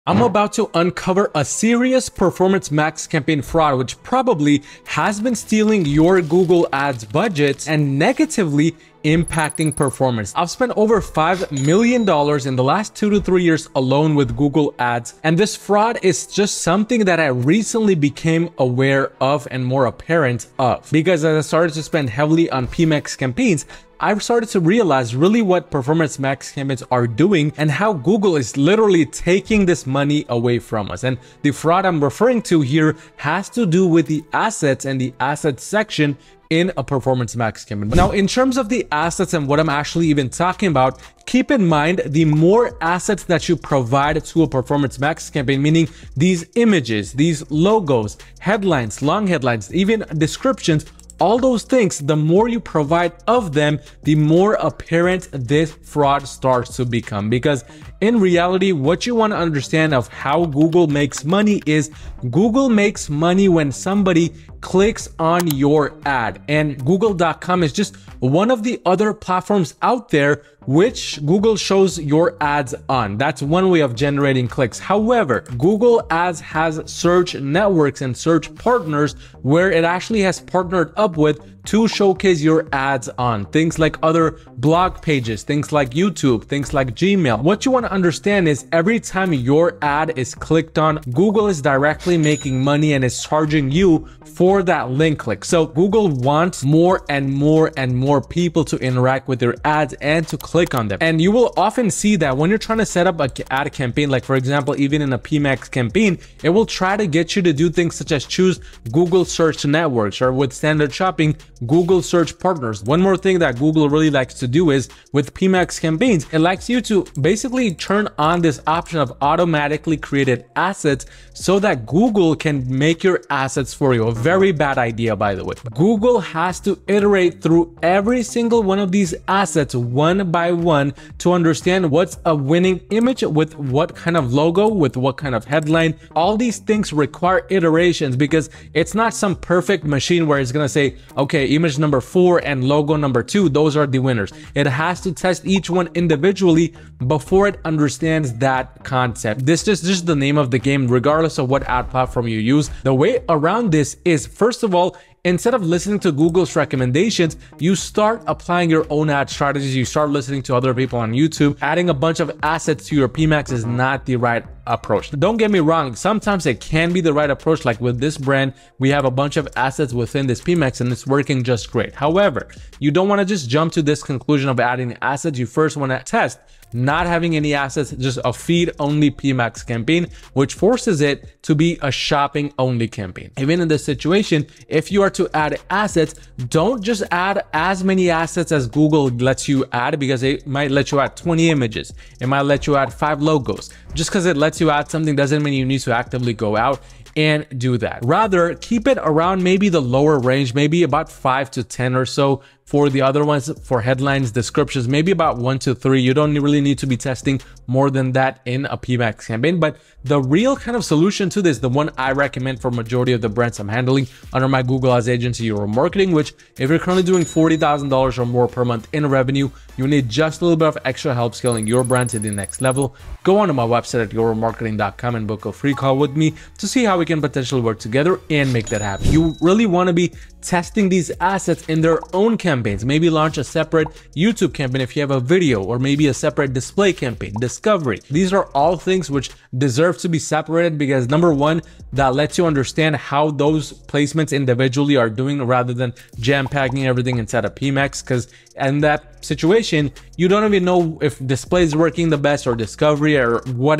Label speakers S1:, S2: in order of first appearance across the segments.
S1: I'm about to uncover a serious performance max campaign fraud which probably has been stealing your Google Ads budgets and negatively impacting performance. I've spent over $5 million in the last 2 to 3 years alone with Google Ads, and this fraud is just something that I recently became aware of and more apparent of, because as I started to spend heavily on PMax campaigns, I've started to realize really what performance max campaigns are doing and how Google is literally taking this money away from us. And the fraud I'm referring to here has to do with the assets and the assets section in a performance max campaign. Now, in terms of the assets and what I'm actually even talking about, keep in mind the more assets that you provide to a performance max campaign, meaning these images, these logos, headlines, long headlines, even descriptions, all those things, the more you provide of them, the more apparent this fraud starts to become. Because in reality, what you want to understand of how Google makes money is Google makes money when somebody clicks on your ad. And Google.com is just one of the other platforms out there which Google shows your ads on. That's one way of generating clicks. However, Google Ads has search networks and search partners where it actually has partnered up with to showcase your ads on things like other blog pages, things like YouTube, things like Gmail. What you want to understand is every time your ad is clicked on, Google is directly making money and is charging you for that link click. So Google wants more and more and more people to interact with your ads and to click on them. And you will often see that when you're trying to set up an ad campaign, like for example, even in a PMax campaign, it will try to get you to do things such as choose Google search networks, or with standard shopping, Google search partners. One more thing that Google really likes to do is with PMax campaigns, it likes you to basically turn on this option of automatically created assets so that Google can make your assets for you. A very bad idea, by the way. Google has to iterate through every single one of these assets one by one to understand what's a winning image with what kind of logo, with what kind of headline. All these things require iterations because it's not some perfect machine where it's going to say, okay, image number 4 and logo number 2, those are the winners. It has to test each one individually before it understands that concept. This is just the name of the game, regardless of what ad platform you use. The way around this is, first of all, instead of listening to Google's recommendations, you start applying your own ad strategies. You start listening to other people on YouTube. Adding a bunch of assets to your PMax is not the right approach. Don't get me wrong, sometimes it can be the right approach. Like with this brand, we have a bunch of assets within this PMax and it's working just great. However, you don't want to just jump to this conclusion of adding assets. You first want to test not having any assets, just a feed only PMax campaign, which forces it to be a shopping only campaign. Even in this situation, if you are to add assets, don't just add as many assets as Google lets you add, because it might let you add 20 images. It might let you add 5 logos. Just because it lets you add something doesn't mean you need to actively go out and do that. Rather, keep it around maybe the lower range, maybe about 5 to 10 or so. For the other ones, for headlines, descriptions, maybe about 1 to 3. You don't really need to be testing more than that in a PMax campaign. But the real kind of solution to this, the one I recommend for majority of the brands I'm handling under my Google Ads agency, Your Marketing, which if you're currently doing $40,000 or more per month in revenue, you need just a little bit of extra help scaling your brand to the next level. Go onto my website at yourmarketing.com and book a free call with me to see how we can potentially work together and make that happen. You really want to be testing these assets in their own campaigns. Maybe launch a separate YouTube campaign if you have a video, or maybe a separate display campaign, discovery. These are all things which deserve to be separated, because number one, that lets you understand how those placements individually are doing rather than jam-packing everything inside a PMax, because in that situation, you don't even know if display is working the best or discovery, or what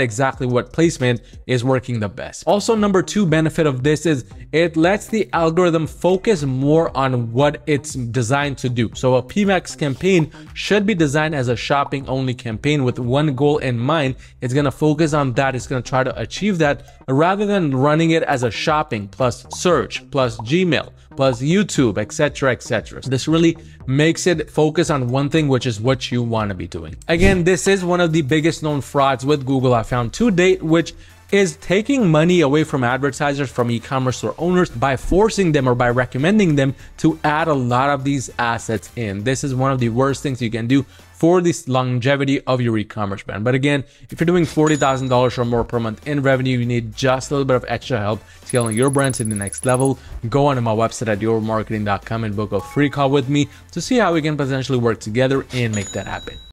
S1: placement is working the best. Also, number 2 benefit of this is it lets the algorithm focus more on what it's designed to do. So a PMax campaign should be designed as a shopping only campaign with one goal in mind. It's going to focus on that. It's going to try to achieve that rather than running it as a shopping plus search plus Gmail plus YouTube, etc., etc. This really makes it focus on one thing, which is what you want to be doing. Again, this is one of the biggest known frauds with Google I found to date, which is taking money away from advertisers, from e-commerce store owners, by forcing them or by recommending them to add a lot of these assets in. This is one of the worst things you can do for this longevity of your e-commerce brand. But again, if you're doing $40,000 or more per month in revenue, you need just a little bit of extra help scaling your brand to the next level. Go onto my website at yourmarketing.com and book a free call with me to see how we can potentially work together and make that happen.